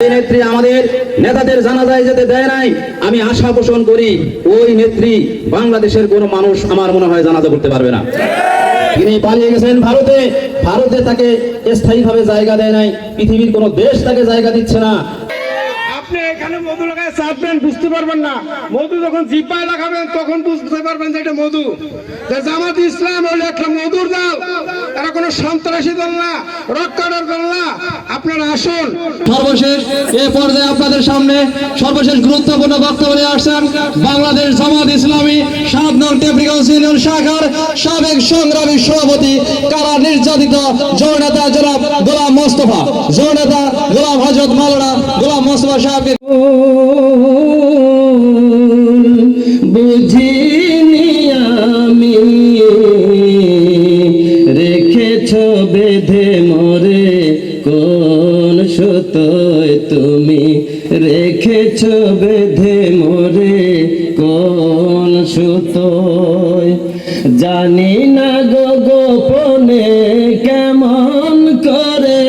নেত্রী আমাদের নেতাদের জানাজায় যেতে দেয় নাই। আমি আশা পোষণ করি ওই নেত্রী বাংলাদেশের কোন মানুষ আমার মনে হয় জানাজা করতে পারবে না। তিনি পালিয়ে গেছেন ভারতে, ভারতে তাকে স্থায়ীভাবে জায়গা দেয় নাই, পৃথিবীর কোন দেশ তাকে জায়গা দিচ্ছে না। আপনি এখানে মধু লাগায় চাপবেন, বুঝতে পারবেন না। মধু যখন জিব্বায় লাগাবেন তখন বুঝতে পারবেন যে এটা মধু। জামাত ইসলাম হলো একটা মধুর দল, এরা কোনো সন্ত্রাসী দল না, রক্ষার দল না। আপনারা আসুন। সর্বশেষ এ পর্যায়ে আপনাদের সামনে সর্বশেষ গুরুত্বপূর্ণ বক্তব্য নিয়ে আসছেন বাংলাদেশ জামাত ইসলামী ৭ নং টেপরিগঞ্জ ইউনিয়ন শাখার সাবেক সংগ্রামী সভাপতি, কারা নির্যাতিত জননেতা জনাব গোলাম মোস্তফা, জননেতা গোলাম হযরত মাওলানা গোলাম মোস্তফা সাহেবকে বুঝিনি আমি রেখেছ বেঁধে মোরে কোন সুতোয়, তুমি রেখেছ বেঁধে মোরে কোন সুতোয়। জানি না গো গোপনে কেমন করে,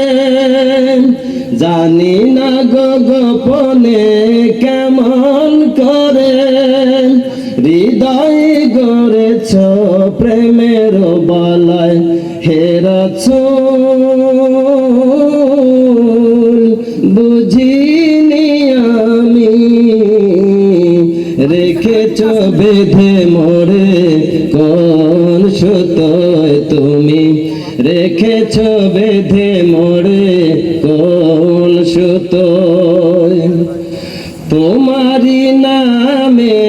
জানি না গো গোপনে কেমন করে, হৃদয় গড়েছ প্রেমের বালায় হে রাসূল। বুঝিনি আমি রেখেছ বেঁধে মোরে কোন সুতোয়, তুমি রেখেছ বেঁধে মোরে কোন সুতোয়। তোমারি নামে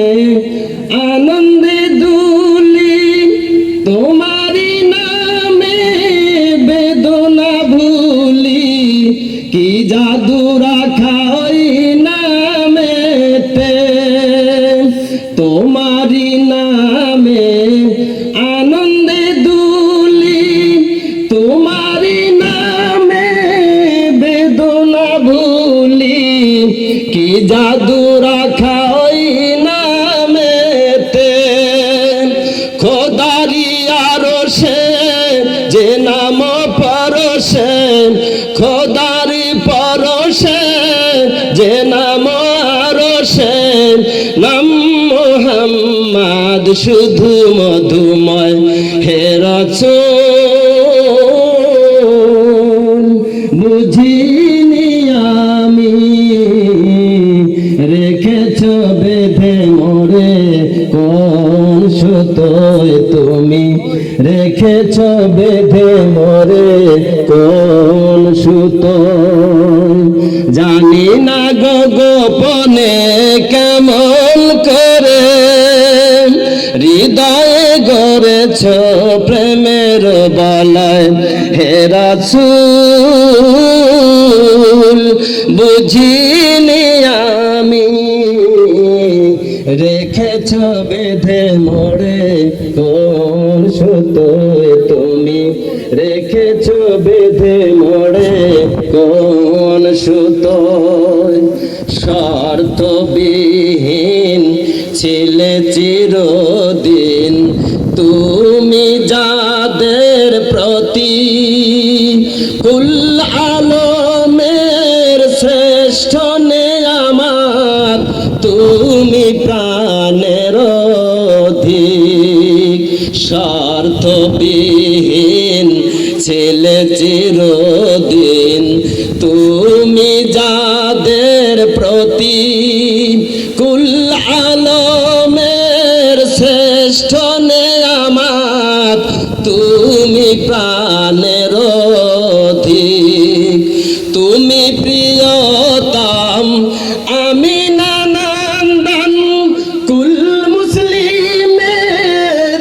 আনন্দে দুলি, তোমারি নামে বেদনা ভুলি, কি জাদু রাখা ওই নামেতে। তোমারি নামে আনন্দে দুলি, তোমারি নামে বেদনা ভুলি, কি জাদু রাখা ওই নামেতে। খোদারি আরশে যে নাম পরশে, খোদারি পরশে যে নাম আরশে, নাম মুহাম্মদ শুধু মধুময় হে রাসূল। বুঝিনি আমি রেখেছ বেঁধে মোরে কোন সুতোয়, তুমি রেখেছ বেঁধে মোরে কোন সুতোয়। জানি না গো গোপনে কেমন করে, হৃদয়ে গড়েছ প্রেমের বালায় হে রাসূল। বুঝিনি আমি রেখেছ বেঁধে মোরে কোন সুতোয়, তুমি রেখেছ বেঁধে মোরে কোন সুতোয়। শর্তবিহীন ছিলে চিরদিন তুমি যাদের প্রতি, কুল আলমের শ্রেষ্ঠ নেয়ামত তুমি প্রাণের অধিক। স্বার্থবিহীন ছিলে চিরদিন তুমি যাদের প্রতি, কুল আলমের শ্রেষ্ঠ নেয়ামত তুমি প্রাণের অধিক। তুমি প্রিয়তম আমি নানন্দন, কুল মুসলিমের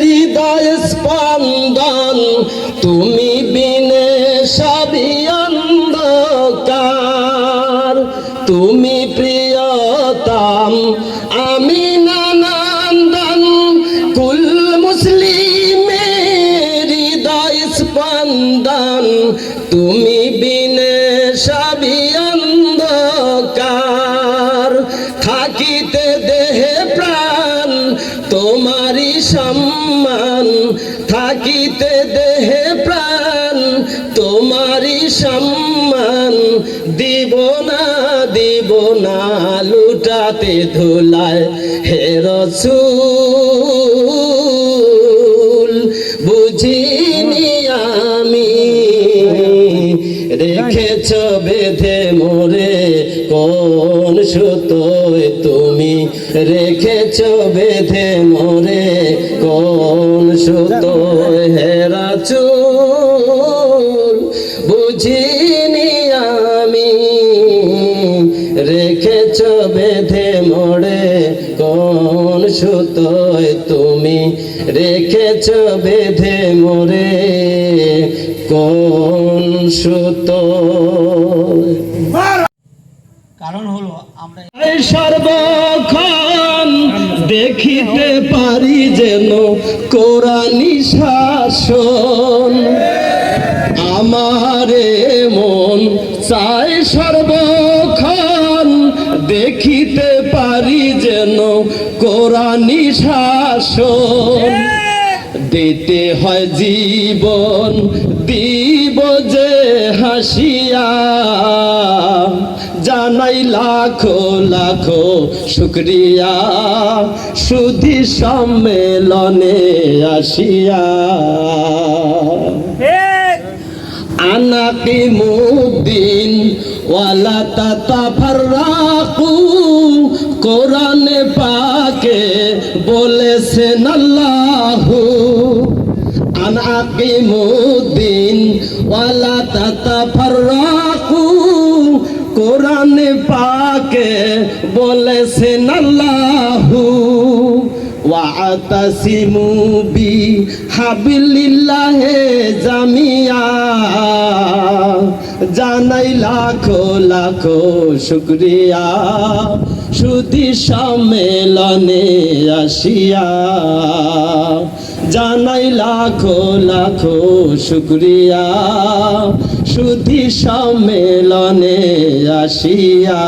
হৃদয় স্পন্দন, তুমি বিনে সবই অন্ধকার। তুমি প্রিয়তম আমি নানন্দন, কুল মুসলিমের হৃদয় স্পন্দন, তুমি বিনে সবই অন্ধকার। থাকিতে দেহে প্রাণ তোমারি সম্মান, থাকিতে দেহে প্রাণ তোমারি সম্মান, দিব না দিব না লুটাতে ধুলায় হে রাসূল বুঝিনি আমি রেখেছ বেঁধে মোরে কোন সুতোয় তুমি রেখেছ বেঁধে মোরে কোন সুতোয় হে রাসূল বুঝিনি আমি রেখেছ বেঁধে মোরে কোন সুতোয় তুমি রেখেছ বেঁধে মোরে কোন সুতোয়। কারণ হলো আমরা সর্বক্ষণ দেখিতে পারি যেন কোরআনি শাসন আমারে মন চাই সর্বক্ষণ দেখিতে পারি যেন কোরআনি শাসন দিতে হয় জীবন দিব যে হাসিয়া জানাই লাখো লাখো শুকরিয়া সুধী সম্মেলনে আসিয়া আনাকিমুদ্দিন ওয়ালা তাতাফাররাকু কোরআনে পাকে বলেছেন আল্লাহু আনাকিমুদ্দিন ওয়ালা তাতাফাররাকু কোরআনে পাকে বলেছেন আল্লাহু ওয়াতাসিমু বিহাবিলিল্লাহি জামিয়া জানাই লাখো লাখো শুকরিয়া সুধী সম্মেলনে আসিয়া জানাই লাখো লাখো শুকরিয়া সুধী সম্মেলনে আসিয়া।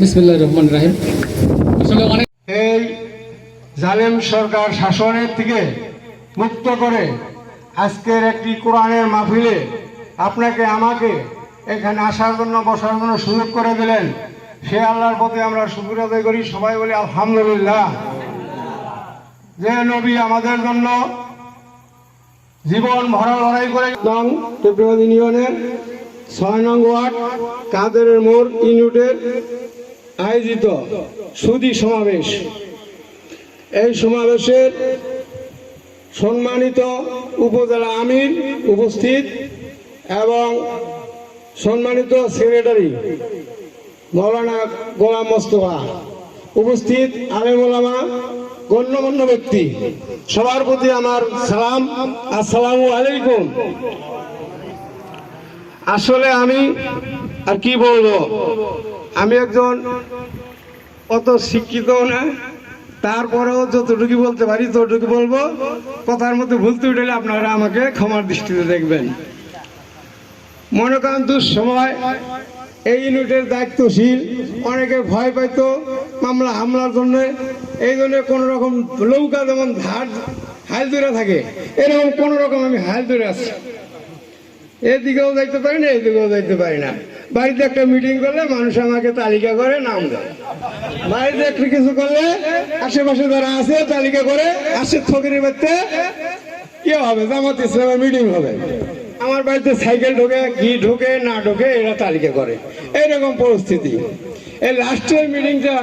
বিসমিল্লাহির রহমানির রহিম। আসলে অনেক এই জালেম সরকার শাসনের থেকে মুক্ত করে আজকের একটি কোরআনের মাহফিলে আপনাকে আমাকে এখানে আসার জন্য বসার জন্য সুযোগ করে দিলেন, সে আল্লাহর প্রতি আমরা শুকরিয়া আদায় করি। সবাই বলি আলহামদুলিল্লাহ। যে নবী আমাদের জন্য জীবন ভরা লড়াই করে ইউনিয়নের 6 নং ওয়ার্ড কাদেরের মোড় ইউনিটের আয়োজিত সুধী সমাবেশ, এই সমাবেশের সম্মানিত উপজেলা আমির উপস্থিত এবং সম্মানিত সেক্রেটারি মৌলানা গোলাম মোস্তফা উপস্থিত, আলেম ওলামা গণ্যমান্য ব্যক্তি, সবার প্রতি আমার সালাম, আসসালামু আলাইকুম। আসলে আমি আর কি বলবো, আমি একজন অত শিক্ষিত না, তারপরেও যতটুকু বলতে পারি ততটুকু বলবো। কথার মধ্যে ভুল ত্রুটি হলে আপনারা আমাকে ক্ষমার দৃষ্টিতে দেখবেন। মনে করেন দুঃসময় এই ইউনিটের দায়িত্বশীল অনেকে ভয় পাইতো মামলা হামলার জন্য, এই জন্য কোনো রকম নৌকা যেমন হাল ধরে থাকে এরকম কোনো রকম আমি হাল ধরে আছি, এদিকেও যাইতে পারি না এদিকেও যাইতে পারি না। বাড়িতে একটা মিটিং করলে মানুষ আমাকে তালিকা করে নাম দেয়, বাড়িতে একটু কিছু করলে আশেপাশে যারা আছে তালিকা করে আসে ফকিরের বাড়িতে কি হবে, জামাত ইসলামের মিটিং হবে, আমার বাড়িতে সাইকেল ঢোকে কি ঢোকে না ঢোকে এরা তালিকা করে, এইরকম পরিস্থিতি। এই লাস্টের মিটিংটা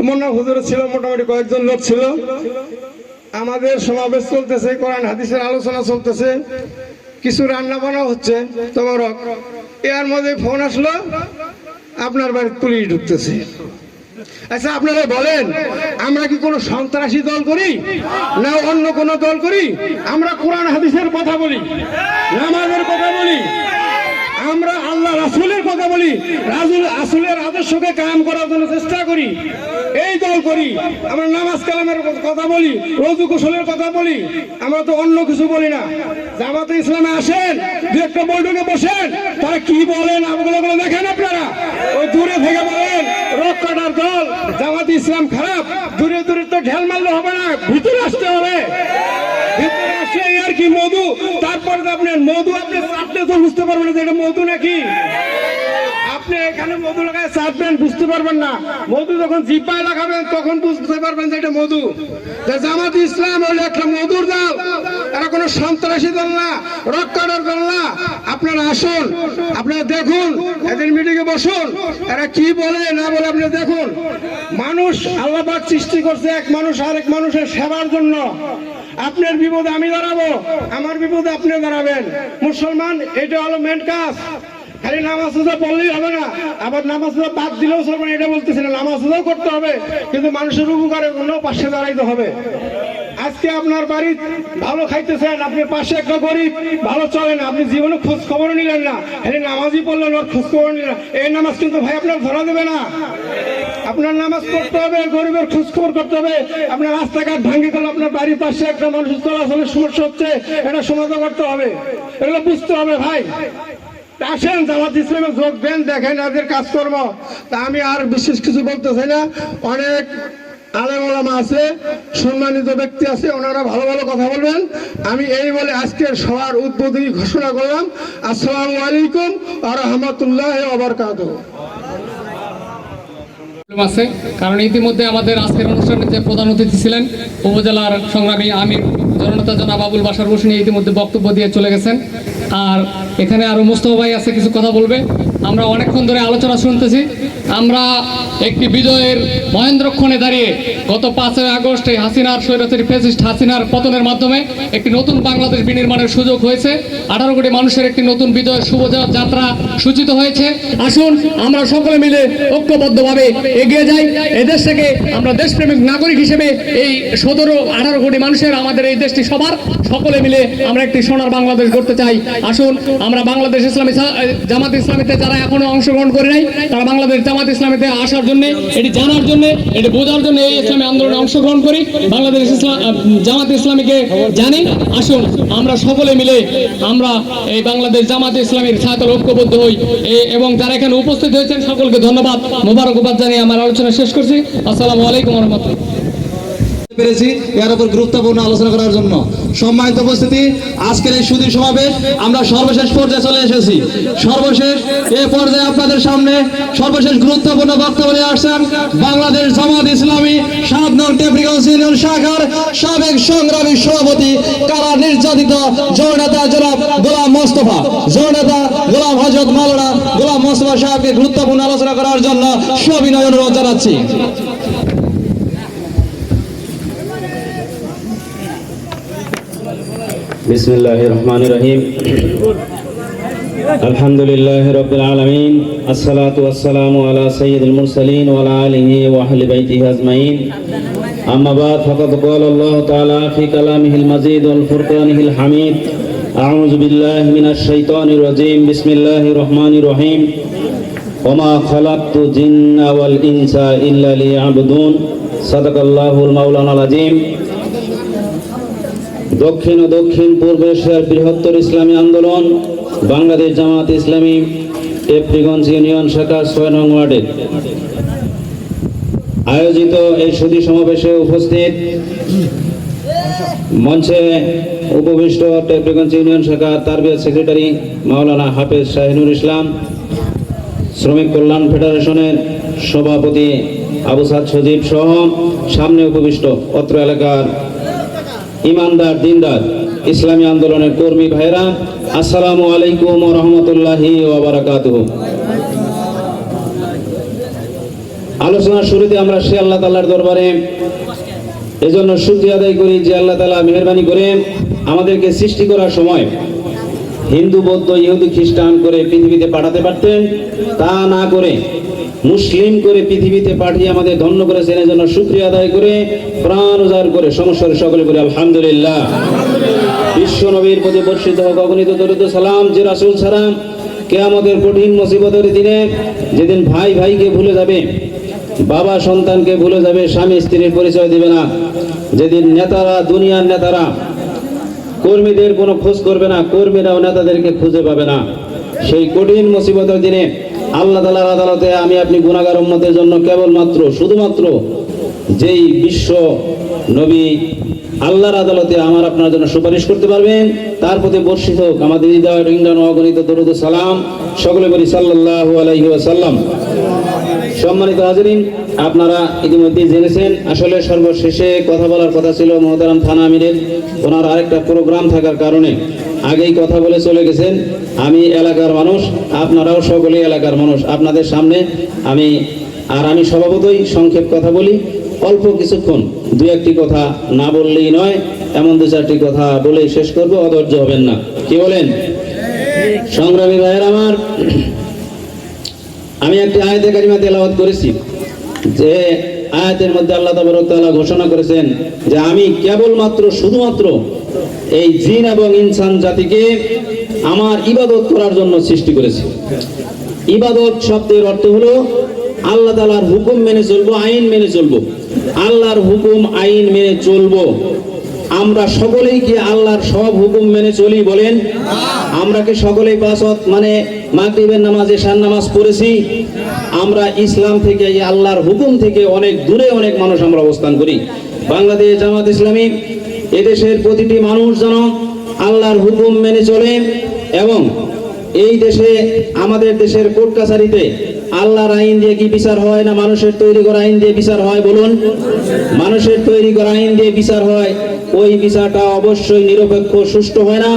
মোনা হুজুর ছিল, মোটামুটি কয়েকজন লোক ছিল, আমাদের সমাবেশ চলতেছে, কোরআন হাদিসের আলোচনা চলতেছে, কিছু রান্না বান্না হচ্ছে তোমার, এর মধ্যে ফোন আসলো আপনার বাড়িতে পুলিশ ঢুকতেছে। আচ্ছা আপনারা বলেন, আমরা কি কোনো সন্ত্রাসী দল করি না অন্য কোনো দল করি? আমরা কোরআন হাদিসের কথা বলি, নামাজের কথা বলি, আমরা আল্লাহ রাসূলের কথা বলি, রাসূলের আদর্শ আদর্শকে কায়েম করার জন্য চেষ্টা করি, এই দল করি, আমরা নামাজ কালামের কথা বলি, রোজু গোসলের কথা বলি, আমরা তো অন্য কিছু বলি না। জামাতে ইসলামে আসেন, দু একটা বৈঠকে বসেন, তারা কি বলেন ওগুলো দেখেন আপনারা। ওই দূরে থেকে বলেন রক কাটার দল, জামাতে ইসলাম খারাপ, দূরে দূরে তো ঢেল মারলে হবে না, ভিতরে আসতে হবে। ভিতরে আসলে আর কি মধু, তারপরে তো আপনি মধু আপনি চাটলে তো বুঝতে পারবেন না যে এটা মধু নাকি। আপনি এখানে মধু লাগায় চাটবেন বুঝতে পারবেন না, মধু যখন জিব্বায় লাগাবেন তখন বুঝতে পারবেন যে এটা মধু। জামাত ইসলাম হলো একটা মধুর দল, এরা কোনো সন্ত্রাসী দল না, রক্ষার দল না। আপনারা আসুন, আপনারা দেখুন, এদের মিটিংয়ে বসুন, এরা কি বলে না বলে আপনি দেখুন। মানুষ আল্লাহ পাক সৃষ্টি করছে এক মানুষ আরেক মানুষের সেবার জন্য। আপনার বিপদে আমি দাঁড়াবো, আমার বিপদে আপনি দাঁড়াবেন। মুসলমান এটা হলো মেন কাজ। খালি নামাজ রোজা পড়লেই হবে না, আবার নামাজ রোজা বাদ দিলেও চলবে না, এটা বলতেছি না। নামাজ রোজাও করতে হবে, কিন্তু মানুষের উপকারের জন্য পাশে দাঁড়াইতে হবে। আজকে আপনার বাড়ি ভালো খাইতেছেন, আপনি পাশে একটা গরিব ভালো চলে না, আপনি জীবনে খোঁজ খবর নিলেন না, খালি নামাজই পড়লেন ওর খোঁজ খবর নিলেন, এই নামাজ কিন্তু ভাই আপনার ধরা দেবে না। আপনার নামাজ পড়তে হবে, গরিবের খোঁজ খবর করতে হবে। আপনার রাস্তাঘাট ভাঙে গেল, আপনার বাড়ির পাশে একটা মানুষের চলাচলের সমস্যা হচ্ছে, এটা সমাধান করতে হবে, এগুলো বুঝতে হবে ভাই। আসেন জামাত ইসলামে যোগ দেন, দেখেন এদের কাজকর্ম। তা আমি আর বিশেষ কিছু বলতে চাই না, অনেক আলেম ওলামা আছে, সম্মানিত ব্যক্তি আছে, ওনারা ভালো ভালো কথা বলবেন। আমি এই বলে আজকের সবার উদ্বোধনী ঘোষণা করলাম। আসসালামু আলাইকুম ওয়া রাহমাতুল্লাহি ওয়া বারাকাতুহু। আছে, কারণ ইতিমধ্যে আমাদের আজকের অনুষ্ঠানে যে প্রধান অতিথি ছিলেন উপজেলার সংগ্রামী আমির জননেতা জনাব আবুল বাশার হোসেন ইতিমধ্যে বক্তব্য দিয়ে চলে গেছেন। আর এখানে আরো মুস্তফা ভাই আছে, কিছু কথা বলবে। আমরা অনেকক্ষণ ধরে আলোচনা শুনতেছি। আমরা একটি বিজয়ের মহেন্দ্রক্ষণে দাঁড়িয়ে গত 5ই আগস্ট এই হাসিনার স্বৈরাচারী ফ্যাসিস্ট হাসিনার পতনের মাধ্যমে একটি নতুন বাংলাদেশ বিনির্মাণের সুযোগ হয়েছে। 18 কোটি মানুষের একটি নতুন বিজয়ের শুভযাত্রা সূচিত হয়েছে। আসুন আমরা সকলে মিলে ঐক্যবদ্ধভাবে এগিয়ে যাই। এই দেশ থেকে আমরা দেশপ্রেমিক নাগরিক হিসেবে এই 18 কোটি মানুষের আমাদের এই দেশটি সবার, সকলে মিলে আমরা একটি সোনার বাংলাদেশ গড়তে চাই। আসুন আমরা বাংলাদেশ ইসলামী জামাত ইসলামীতে যারা এখনো অংশগ্রহণ করে নাই, তারা বাংলাদেশ জামাত ইসলামীতে আসার জন্য, এটি জানার জন্য, এটি বোঝার জন্য এই ইসলামী আন্দোলনে অংশগ্রহণ করি। বাংলাদেশ জামাত ইসলামীকে জানি। আসুন আমরা সকলে মিলে আমরা এই বাংলাদেশ জামাত ইসলামীর ছায়াতলে ঐক্যবদ্ধ হই। এবং যারা এখানে উপস্থিত হয়েছেন সকলকে ধন্যবাদ, মোবারকবাদ জানিয়ে আমার আলোচনা শেষ করছি। আসসালামু আলাইকুম ওয়া রাহমাতুল্লাহ। পেরেছি এর উপর গুরুত্বপূর্ণ আলোচনা করার জন্য। সম্মানিত উপস্থিতি, আজকের এই সুধী সমাবেশ আমরা সর্বশেষ পর্যায়ে চলে এসেছি। সর্বশেষ এই পর্যায়ে আপনাদের সামনে সর্বশেষ গুরুত্বপূর্ণ বক্তব্য নিয়ে আসছেন বাংলাদেশ জামাত ইসলামী 7 নং টেপরিগঞ্জ ইউনিয়ন শাখার সাবেক সংগ্রামী সভাপতি, কারা নির্যাতিত জননেতা জনাব গোলাম মোস্তফা, জননেতা গোলাম হযরত মাওলানা গোলাম মোস্তফা সাহেবকে গুরুত্বপূর্ণ আলোচনা করার জন্য সবিনয় অনুরোধ জানাচ্ছি। বিসমিল্লাহির রহমানির রহিম। আলহামদুলিল্লাহি রাব্বিল আলামিন, আসসালাতু ওয়াসসালামু আলা সাইয়্যিদিল মুরসালিন ওয়া আলা আলিহি ওয়া আহলি বাইতিহি আজমাইন। আম্মা বাদ, ফাকাদ ক্বালা আল্লাহু তাআলা ফি কালামিহিল মাজিদ ওয়াল ফুরকানিহিল হামিদ। আউযু বিল্লাহি মিনাশ শাইতানির রাজীম। বিসমিল্লাহির রহমানির রহিম। ওয়া মা খালাকতু জিন্না ওয়াল ইনসা ইল্লা লিয়াবুদুন। সাদাকাল্লাহুল মাওলানাল আযীম। দক্ষিণ ও দক্ষিণ পূর্ব এশিয়ার বৃহত্তর ইসলামী আন্দোলন বাংলাদেশ জামাত ইসলামী টেপরিগঞ্জ ইউনিয়ন শাখার 6 নং ওয়ার্ডে আয়োজিত এই সুধী সমাবেশে উপস্থিত, মঞ্চে উপবিষ্ট টেপরিগঞ্জ ইউনিয়ন শাখা তারবিয়াত সেক্রেটারি মাওলানা হাফেজ শাহিনুর ইসলাম, শ্রমিক কল্যাণ ফেডারেশনের সভাপতি আবু সাদ সজীব সহ সামনে উপবিষ্ট অত্র এলাকার ইমানদার দিনদার ইসলামী আন্দোলনের কর্মী ভাইরা, আসসালামু আলাইকুম ওয়া রাহমাতুল্লাহি ওয়া বারাকাতুহু। আলোচনার শুরুতে আমরা সে আল্লাহ তাআলার দরবারে এজন্য শুকরিয়া আদায় করি যে আল্লাহ তাআলা মেহেরবানি করে আমাদেরকে সৃষ্টি করার সময় হিন্দু, বৌদ্ধ, ইহুদি, খ্রিস্টান করে পৃথিবীতে পাঠাতে পারতেন, তা না করে মুসলিম করে পৃথিবীতে পাঠিয়ে আমাদের ধন্য করেছেন। এজন্য শুকরিয়া আদায় করে প্রাণ উজাড় করে সমস্যার সকলে করে আলহামদুলিল্লাহ। বিশ্ব নবীর প্রতি বর্ষিত হোক অগণিত দরুদ সালাম, যে রাসূল ছাড়া কিয়ামতের কঠিন মুসিবতের দিনে, যেদিন ভাই ভাইকে ভুলে যাবে, বাবা সন্তানকে ভুলে যাবে, স্বামী স্ত্রীর পরিচয় দিবে না, যেদিন নেতারা, দুনিয়ার নেতারা কর্মীদের কোনো খোঁজ করবে না, কর্মীরাও নেতাদেরকে খুঁজে পাবে না, সেই কঠিন মুসিবতের দিনে আল্লাহ তাআলার আদালতে আমি আপনি গুনাহগার উম্মতের জন্য কেবলমাত্র শুধুমাত্র যেই বিশ্ব নবী আল্লাহর আদালতে আমার আপনার জন্য সুপারিশ করতে পারবেন, তার প্রতি বর্ষিত হোক আমাদের হৃদয় রিংগানো অগণিত দরুদ ও সালাম। সকলে বলি সাল্লাল্লাহু আলাইহি ওয়াসাল্লাম। সম্মানিত হাজিরিন, আপনারা ইতিমধ্যে জেনেছেন, আসলে সর্বশেষে কথা বলার কথা ছিল মহতারাম থানা আমিরের, ওনার আরেকটা প্রোগ্রাম থাকার কারণে আগেই কথা বলে চলে গেছেন। আমি এলাকার মানুষ, আপনারাও সকলেই এলাকার মানুষ, আপনাদের সামনে আমি স্বভাবতই সংক্ষেপ কথা বলি, অল্প কিছুক্ষণ দু একটি কথা না বললেই নয়, এমন দু চারটি কথা বলেই শেষ করবো, অধৈর্য হবেন না, কি বলেন? সংগ্রামী ভাইয়ের আমার, আমি একটি আয়াতে কারিমা তেলাওয়াত করেছি, যে আয়াতের মধ্যে আল্লাহ তাবারক তাআলা ঘোষণা করেছেন যে আমি কেবলমাত্র শুধুমাত্র এই জিন এবং ইনসান জাতিকে আমার ইবাদত করার জন্য সৃষ্টি করেছি। ইবাদত শব্দের অর্থ হলো আল্লাহ তাআলার হুকুম মেনে চলবো, আইন মেনে চলবো। আল্লাহর হুকুম আইন মেনে চলবো। আমরা সকলেই কি আল্লাহর সব হুকুম মেনে চলি বলেন? আমরা কি সকলেই পাঁচ ওয়াক্ত মানে মাগরিবের নামাজ, এশার নামাজ পড়েছি? আমরা ইসলাম থেকে, এই আল্লাহর হুকুম থেকে অনেক দূরে অনেক মানুষ আমরা অবস্থান করি। বাংলাদেশ জামাত ইসলামী এদেশের প্রতিটি মানুষ যেন আল্লাহর হুকুম মেনে চলে, এবং এই দেশে আমাদের দেশের কোর্ট কাছারিতে আল্লাহর আইন দিয়ে কি বিচার হয় না মানুষের তৈরি করা আইন দিয়ে বিচার হয় বলুন? মানুষের তৈরি করা আইন দিয়ে বিচার হয়, ওই বিচারটা অবশ্যই নিরপেক্ষ, সুষ্ঠু হয় না।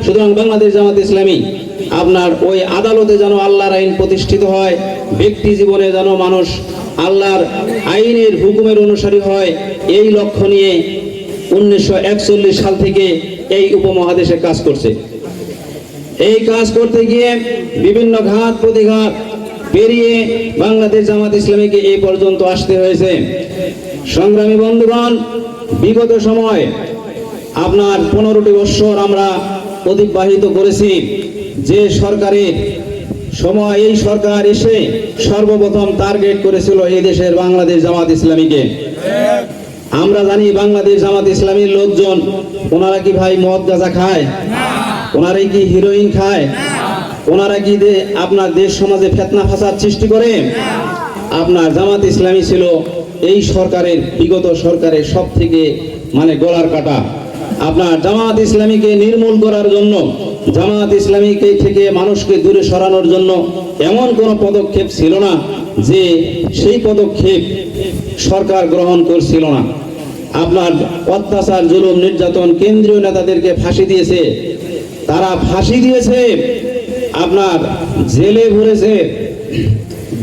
সুতরাং বাংলাদেশ জামাত ইসলামী আপনার ওই আদালতে যেন আল্লাহর আইন প্রতিষ্ঠিত হয়, ব্যক্তি জীবনে যেন মানুষ আল্লাহর আইনের হুকুমের অনুসারী হয়, এই লক্ষ্য নিয়ে 1941 সাল থেকে এই উপমহাদেশে কাজ করছে। এই কাজ করতে গিয়ে বিভিন্ন ঘাত প্রতিঘাত পেরিয়ে বাংলাদেশ জামাত ইসলামীকে এই পর্যন্ত আসতে হয়েছে। সংগ্রামী বন্ধুগণ, বিগত সময় আপনার 15টি বছর আমরা অতিবাহিত করেছি। যে সরকারের সময়, এই সরকার এসে সর্বপ্রথম টার্গেট করেছিল এই দেশের বাংলাদেশ জামাত ইসলামীকে। আমরা জানি বাংলাদেশ জামাত ইসলামীর লোকজন, ওনারা কি ভাই মদ গাঁজা খায়? ওনারাই কি হিরোইন খায়? ওনারা কি আপনার দেশ সমাজে ফিতনা ফাসাদ সৃষ্টি করে? আপনার জামাত ইসলামী ছিল এই সরকারের, বিগত সরকারের সব থেকে মানে গলার কাটা। আপনার জামাত ইসলামীকে নির্মূল করার জন্য, জামাত ইসলামীকে থেকে মানুষকে দূরে সরানোর জন্য এমন কোনো পদক্ষেপ ছিল না যে সেই পদক্ষেপ সরকার গ্রহণ করছিল না। আপনার অত্যাচার, জুলুম, নির্যাতন, কেন্দ্রীয় নেতাদেরকে ফাঁসি দিয়েছে, তারা ফাঁসি দিয়েছে, আপনার জেলে ভরেছে,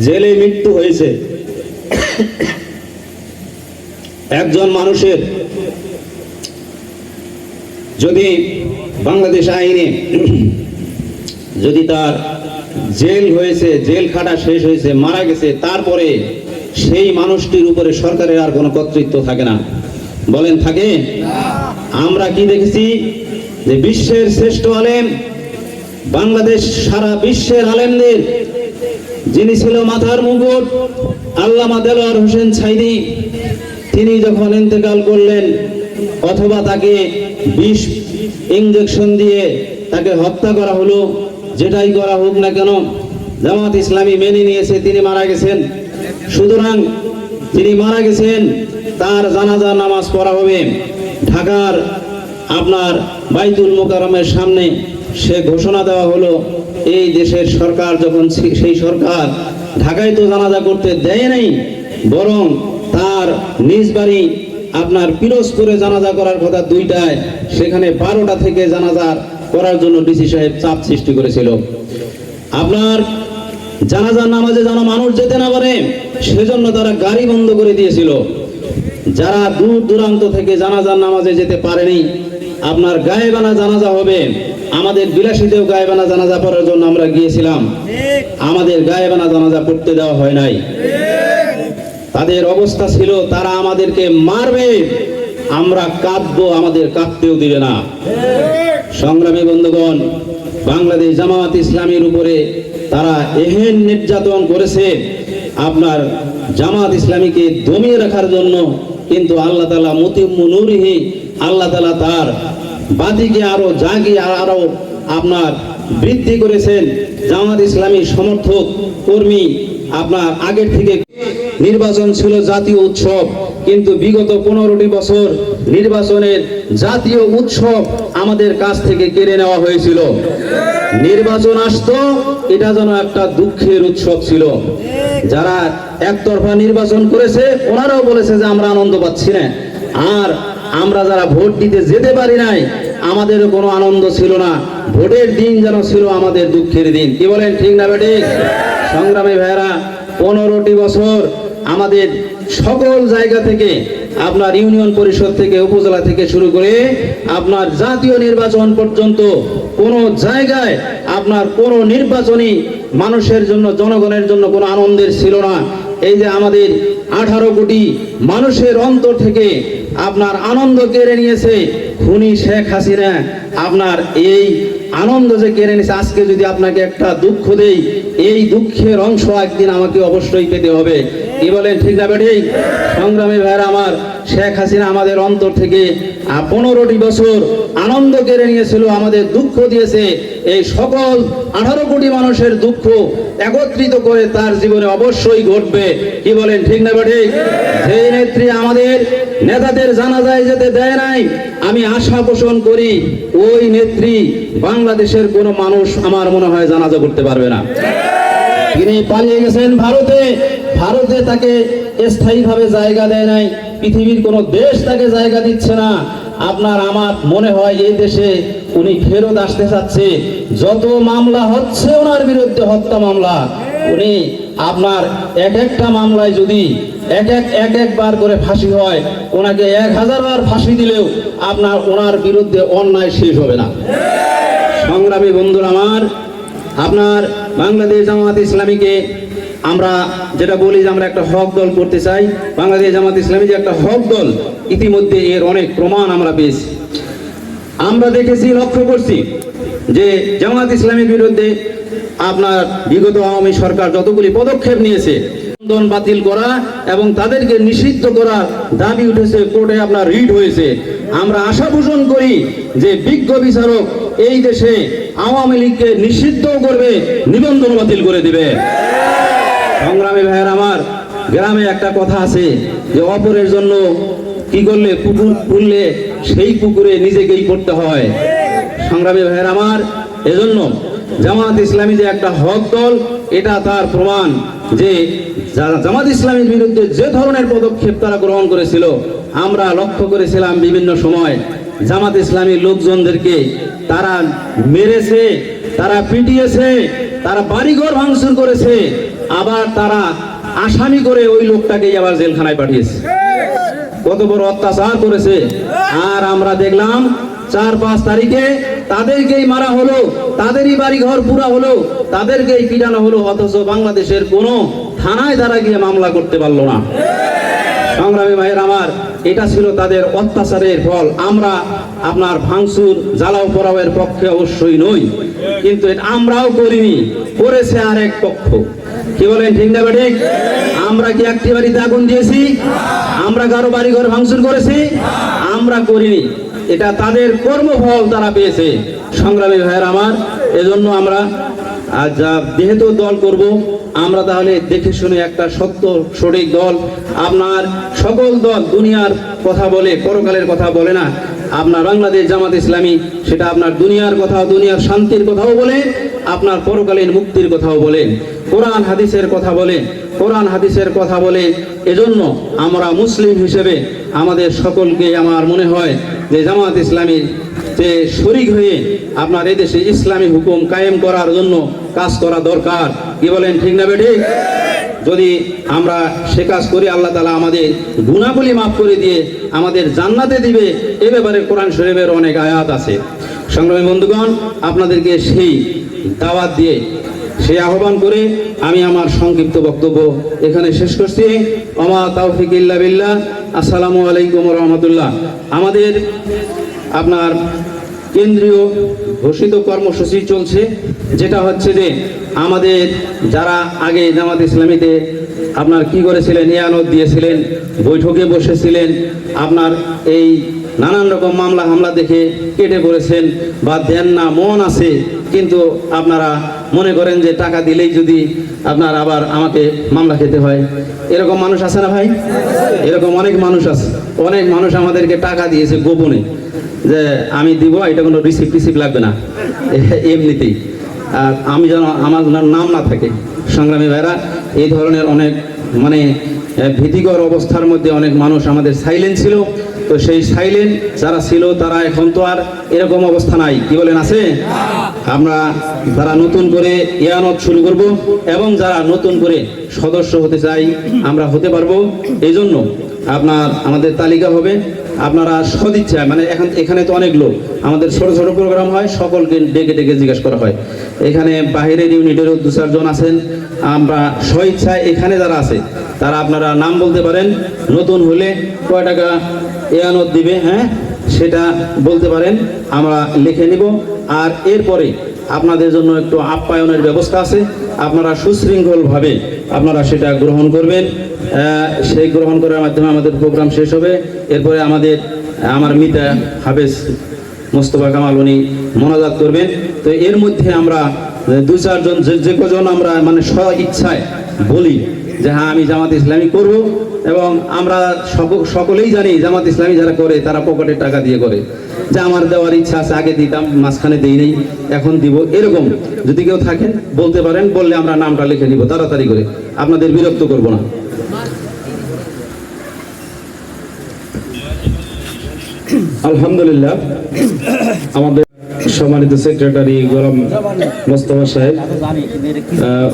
জেলে মৃত্যু হয়েছে। একজন মানুষের যদি বাংলাদেশ আইনে যদি তার জেল হয়েছে, জেল খাটা শেষ হয়েছে, মারা গেছে, তারপরে সেই মানুষটির উপরে সরকারের আর কোনো কর্তৃত্ব থাকে না, বলেন থাকে? আমরা কি দেখেছি যে বিশ্বের শ্রেষ্ঠ আলেম, বাংলাদেশ সারা বিশ্বের আলেমদের যিনি ছিল মাথার মুকুট, আল্লামা দেলোয়ার হোসেন সাইদি, তিনি যখন ইন্তেকাল করলেন অথবা তাকে বিষ ইঞ্জেকশন দিয়ে তাকে হত্যা করা হলো, যেটাই করা হোক না কেন জামাত ইসলামী মেনে নিয়েছে তিনি মারা গেছেন। সুতরাং তিনি মারা গেছেন, তার জানাজা নামাজ পড়া হবে ঢাকার আপনার বাইতুল মোকাররমের সামনে। সে ঘোষণা দেওয়া হলো, এই দেশের সরকার যখন, সেই সরকার ঢাকায় তো জানাজা করতে দেয় নাই, বরং তার নিজ বাড়ি আপনার পিরোজপুরে জানাজা করার কথা 2টায়, সেখানে 12টা থেকে জানাজা করার জন্য ডিসি সাহেব চাপ সৃষ্টি করেছিল। আপনার জানাজার নামাজে যেন মানুষ যেতে না পারে সেজন্য তারা গাড়ি বন্ধ করে দিয়েছিল। যারা দূর দূরান্ত থেকে জানাজার নামাজে যেতে পারেনি, আপনার গায়েবানা জানাজা হবে, আমাদের বিলাসীতেও গায়েবানা জানাজা পড়ার জন্য আমরা গিয়েছিলাম, আমাদের গায়েবানা জানাজা পড়তে দেওয়া হয় নাই। তাদের অবস্থা ছিল তারা আমাদেরকে মারবে, আমরা কাঁদবো, আমাদের কাঁদতেও দিবে না। সংগ্রামী বন্ধুগণ, বাংলাদেশ জামাত ইসলামীর উপরে তারা এহেন নির্যাতন করেছে আপনার জামাত ইসলামীকে দমিয়ে রাখার জন্য, কিন্তু আল্লাহ তাআলা মুতিম্মু নূরিহি, আল্লাহ তাআলা তার বাতিকে আরো জাগিয়ে আরো আপনার বৃদ্ধি করেছেন। জামাত ইসলামী সমর্থক কর্মী আপনার আগের থেকে নির্বাচন ছিল জাতীয় উৎসব, কিন্তু বিগত 15টি বছর নির্বাচনের জাতীয় উৎসব আমাদের কাছ থেকে কেড়ে নেওয়া হয়েছিল। নির্বাচন আসতো, এটা যেন একটা দুঃখের উৎসব ছিল। যারা একতরফা নির্বাচন করেছে ওনারাও বলেছে যে আমরা আনন্দ পাচ্ছি না, আর আমরা যারা ভোট দিতে যেতে পারি নাই আমাদের কোনো আনন্দ ছিল না। ভোটের দিন যেন ছিল আমাদের দুঃখের দিন। কি বলেন, ঠিক না বেঠিক? সংগ্রামী ভাইরা, 15টি বছর আমাদের সকল জায়গা থেকে আপনার ইউনিয়ন পরিষদ থেকে উপজেলা থেকে শুরু করে আপনার জাতীয় নির্বাচন পর্যন্ত কোনো জায়গায় আপনার কোনো নির্বাচনই মানুষের জন্য, জনগণের জন্য কোনো আনন্দের ছিল না। এই যে আমাদের 18 কোটি মানুষের অন্তর থেকে আপনার আনন্দ কেড়ে নিয়েছে খুনি শেখ হাসিনা। আপনার এই আনন্দ যে কেড়ে নিয়েছে, আজকে যদি আপনাকে একটা দুঃখ দেই, এই দুঃখের অংশ একদিন আমাকে অবশ্যই পেতে হবে। কি বলেন, ঠিক না বেঠিক? সংগ্রামী ভাইরা আমার, শেখ হাসিনা আমাদের অন্তর থেকে 15টি বছর আনন্দ কেড়ে নিয়েছিল, আমাদের দুঃখ দিয়েছে। এই সকল 18 কোটি মানুষের দুঃখ একত্রিত করে তার জীবনে অবশ্যই ঘটবে। কি বলেন, ঠিক না বেঠিক? যে নেত্রী আমাদের নেতাদের জানাজায় যেতে দেয় নাই, আমি আশা পোষণ করি ওই নেত্রী বাংলাদেশের কোনো মানুষ আমার মনে হয় জানাজা করতে পারবে না। তিনি পালিয়ে গেছেন ভারতে, ভারতে তাকে স্থায়ীভাবে জায়গা দেয় নাই, পৃথিবীর কোনো দেশ তাকে জায়গা দিচ্ছে না। আপনার আমার মনে হয় এই দেশে উনি ফেরত আসতে চাচ্ছে। যত মামলা হচ্ছে ওনার বিরুদ্ধে, হত্যা মামলা, উনি আপনার এক একটা মামলায় যদি একবার করে ফাঁসি হয়, ওনাকে 1000 বার ফাঁসি দিলেও আপনার ওনার বিরুদ্ধে অন্যায় শেষ হবে না। সংগ্রামী বন্ধুরা আমার, আপনার বাংলাদেশ জামাত ইসলামীকে আমরা যেটা বলি যে আমরা একটা হক দল করতে চাই, বাংলাদেশ জামাত ইসলামী যে একটা হক দল, ইতিমধ্যে এর অনেক প্রমাণ আমরা পেয়েছি। আমরা দেখেছি, লক্ষ্য করছি যে জামাত ইসলামীর বিরুদ্ধে আপনার বিগত আওয়ামী সরকার যতগুলি পদক্ষেপ নিয়েছে, নিবন্ধন বাতিল করা এবং তাদেরকে নিষিদ্ধ করার দাবি উঠেছে, কোর্টে আপনার রিট হয়েছে। আমরা আশা পোষণ করি যে বিজ্ঞ বিচারক এই দেশে আওয়ামী লীগকে নিষিদ্ধ করবে, নিবন্ধন বাতিল করে দিবে। সংগ্রামী ভাইয়ের আমার, গ্রামে একটা কথা আছে যে অপরের জন্য কি করলে, পুকুর খুললে সেই পুকুরে নিজেকেই পড়তে হয়। সংগ্রামী ভাইয়ের আমার, এজন্য জামাত ইসলামী যে একটা হক দল, এটা তার প্রমাণ যে যারা জামাত ইসলামীর বিরুদ্ধে যে ধরনের পদক্ষেপ তারা গ্রহণ করেছিল, আমরা লক্ষ্য করেছিলাম বিভিন্ন সময় জামাত ইসলামীর লোকজনদেরকে তারা মেরেছে, তারা পিটিয়েছে, তারা বাড়িঘর ভাঙচুর করেছে, আবার তারা আসামি করে ওই লোকটাকেই আবার জেলখানায় পাঠিয়েছে। কত বড় অত্যাচার করেছে। আর আমরা দেখলাম 4-5 তারিখে তাদেরকেই মারা হলো, তাদেরই বাড়ি ঘর পুরা হলো, তাদেরকেই পিটানো হলো, অথচ বাংলাদেশের কোনো থানায় তারা গিয়ে মামলা করতে পারলো না। সংগ্রামী ভাইয়ের আমার, এটা ছিল তাদের অত্যাচারের ফল। আমরা আপনার ভাঙচুর জ্বালাও পোড়াওয়ের পক্ষে অবশ্যই নই, কিন্তু এটা আমরাও করিনি, করেছে আরেক পক্ষ। কি বলেন, ঠিক না বেঠিক? আমরা কি একটি বাড়িতে আগুন দিয়েছি? আমরা কারো বাড়ি ঘর ভাঙচুর করেছি? আমরা করিনি। এটা তাদের কর্মফল তারা পেয়েছে। সংগ্রামী ভাইয়ের আমার, এজন্য আমরা যেহেতু দল করব, আমরা তাহলে দেখে শুনে একটা সত্য সঠিক দল। আপনার সকল দল দুনিয়ার কথা বলে, পরকালের কথা বলে না। আপনার বাংলাদেশ জামাত ইসলামী সেটা আপনার দুনিয়ার কথা, দুনিয়ার শান্তির কথাও বলে, আপনার পরকালীন মুক্তির কথাও বলে, কোরআন হাদিসের কথা বলে, কোরআন হাদিসের কথা বলে। এজন্য আমরা মুসলিম হিসেবে আমাদের সকলকে আমার মনে হয় যে জামাত ইসলামীর যে শরীক হয়ে আপনার এদেশে ইসলামী হুকুম কায়েম করার জন্য কাজ করা দরকার। কি বলেন, ঠিক না বেঠিক? যদি আমরা সে কাজ করি, আল্লাহ তাআলা আমাদের গুনাহগুলি মাফ করে দিয়ে আমাদের জান্নাতে দিবে। এ ব্যাপারে কোরআন শরীফের অনেক আয়াত আছে। সংগ্রামী বন্ধুগণ, আপনাদেরকে সেই দাওয়াত দিয়ে, সেই আহ্বান করে আমি আমার সংক্ষিপ্ত বক্তব্য এখানে শেষ করছি। ওমা তাওফিক ইল্লা বিল্লাহ। আসসালামু আলাইকুম ওয়া রাহমাতুল্লাহ। আমাদের আপনার কেন্দ্রীয় ঘোষিত কর্মসূচি চলছে, যেটা হচ্ছে যে আমাদের যারা আগে জামাত ইসলামীতে আপনার কি করেছিলেন, ইয়ানত দিয়েছিলেন, বৈঠকে বসেছিলেন, আপনার এই নানান রকম মামলা হামলা দেখে কেটে পড়েছেন বা দেন না, মন আছে কিন্তু আপনারা মনে করেন যে টাকা দিলেই যদি আপনার আবার আমাকে মামলা খেতে হয়, এরকম মানুষ আছে না ভাই? এরকম অনেক মানুষ আছে। অনেক মানুষ আমাদেরকে টাকা দিয়েছে গোপনে, যে আমি দিব, এটা কোনো রিসিপ্ট লাগবে না, এমনিতেই আর আমি যেন আমার নাম না থাকে। সংগ্রামী ভাইরা, এই ধরনের অনেক মানে ভীতিকর অবস্থার মধ্যে অনেক মানুষ আমাদের সাইলেন্ট ছিল। তো সেই সাইলেন্ট যারা ছিল তারা এখন তো আর এরকম অবস্থা নাই, কি বলেন আছে? আমরা যারা নতুন করে ইয়ানত শুরু করব এবং যারা নতুন করে সদস্য হতে চাই আমরা হতে পারবো। এই জন্য আমাদের তালিকা হবে, আপনারা সদিচ্ছায় মানে এখানে তো অনেক লোক, আমাদের ছোট ছোট প্রোগ্রাম হয়, সকলকে ডেকে ডেকে জিজ্ঞাসা করা হয়। এখানে বাহিরের ইউনিটেরও 2-4 জন আছেন, আমরা স্বইচ্ছায় এখানে যারা আছে তারা আপনারা নাম বলতে পারেন। নতুন হলে কয় টাকা ইয়ানত দিবে, হ্যাঁ সেটা বলতে পারেন, আমরা লিখে নিব। আর এরপরে আপনাদের জন্য একটু আপ্যায়নের ব্যবস্থা আছে, আপনারা সুশৃঙ্খলভাবে আপনারা সেটা গ্রহণ করবেন। সেই গ্রহণ করার মাধ্যমে আমাদের প্রোগ্রাম শেষ হবে। এরপরে আমার মিতা হাফেজ মোস্তফা কামাল উনি মোনাজাত করবেন। তো এর মধ্যে আমরা 2-4 জন যে কজন আমরা মানে স্ব ইচ্ছায় বলি যে হ্যাঁ আমি জামাত ইসলামী করব, এবং আমরা সকলেই জানি জামাত ইসলামী যারা করে তারা পকেটে টাকা দিয়ে করে, যে আমার দেওয়ার ইচ্ছা আছে, আগে দিতাম মাঝখানে দেই নেই, এখন দিব। এরকম যদি কেউ থাকেন বলতে পারেন, বললে আমরা নামটা লিখে নিব তাড়াতাড়ি করে, আপনাদের বিরক্ত করব না। আলহামদুলিল্লাহ, আমাদের সম্মানিত সেক্রেটারি গোলাম মোস্তফা সাহেব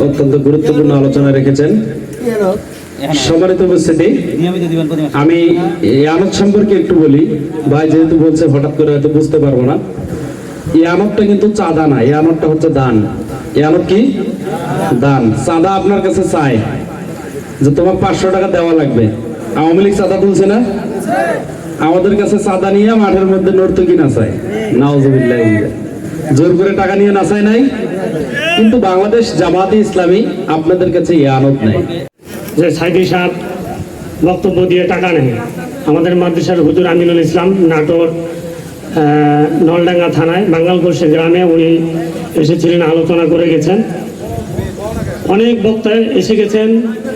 অত্যন্ত গুরুত্বপূর্ণ আলোচনা রেখেছেন। সম্মানিত উপস্থিতি, আমি ইয়ানত সম্পর্কে একটু বলি। ভাই যেহেতু বলছে হঠাৎ করে হয়তো বুঝতে পারবো না, ইয়ানতটা কিন্তু চাঁদা না, ইয়ানতটা হচ্ছে দান। ইয়ানত কি? দান। চাঁদা আপনার কাছে চায় যে তোমার 500 টাকা দেওয়া লাগবে। আওয়ামী লীগ চাঁদা তুলছে না? আমাদের কাছে চাঁদা নিয়ে মাঠের মধ্যে নর্তকী নাচায়, নাউজুবিল্লাহ, জোর করে টাকা নিয়ে নাচায় নাই। কিন্তু বাংলাদেশ জামাতে ইসলামী আপনাদের কাছে ইয়ানত নেই। যে সাইদি সাহেব বক্তব্য দিয়ে টাকা নেয়, আমাদের মাদ্রাসার হুজুর আমিনুল ইসলাম নাটোর নলডাঙ্গা থানায় বাঙ্গালকোষে গ্রামে উনি এসেছিলেন, আলোচনা করে গেছেন। অনেক বক্তা এসে গেছেন,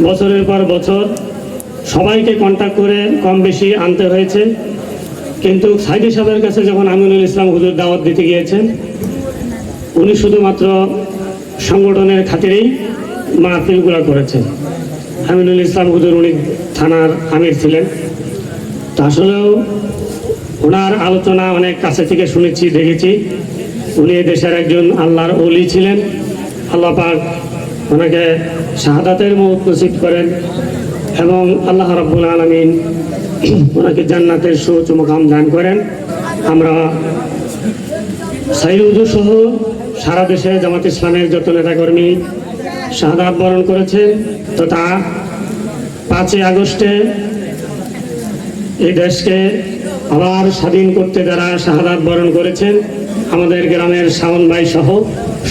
বছরের পর বছর সবাইকে কন্ট্যাক্ট করে কম বেশি আনতে হয়েছে। কিন্তু সাইদি সাহেবের কাছে যখন আমিনুল ইসলাম হুজুর দাওয়াত দিতে গিয়েছেন, উনি শুধুমাত্র সংগঠনের খাতিরেই মাহফিলগুলো করেছেন। আমিনুল ইসলাম হুজুর উনি থানার আমির ছিলেন, তা আসলেও ওনার আলোচনা অনেক কাছে থেকে শুনেছি, দেখেছি। উনি দেশের একজন আল্লাহর ওলি ছিলেন। আল্লাহ পাক ওনাকে শাহাদাতের মওত নসিব করেন এবং আল্লাহ রাব্বুল আলামিন ওনাকে জান্নাতের সুউচ্চ মাকাম দান করেন। আমরা সাইদ হুজুর সহ সারা দেশে জামাত ইসলামের যত নেতাকর্মী শাহাদাত বরণ করেছেন, তো তা 5 আগস্টে এই দেশকে আবার স্বাধীন করতে যারা শাহাদাত বরণ করেছেন, আমাদের গ্রামের শাওন ভাই সহ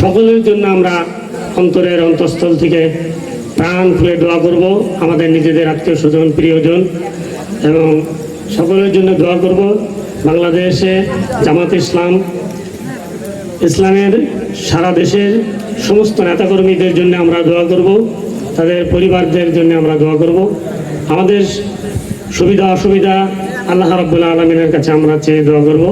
সকলের জন্য আমরা অন্তরের অন্তঃস্থল থেকে প্রাণ খুলে দোয়া করব। আমাদের নিজেদের আত্মীয় স্বজন, প্রিয়জন এবং সকলের জন্য দোয়া করব। বাংলাদেশে জামাত ইসলামের সারা দেশের সমস্ত নেতাকর্মীদের জন্য আমরা দোয়া করব, তাদের পরিবারদের জন্য আমরা দোয়া করব। আমাদের সুবিধা অসুবিধা আল্লাহ রাব্বুল আলামিনের কাছে আমরা চেয়ে দোয়া করব।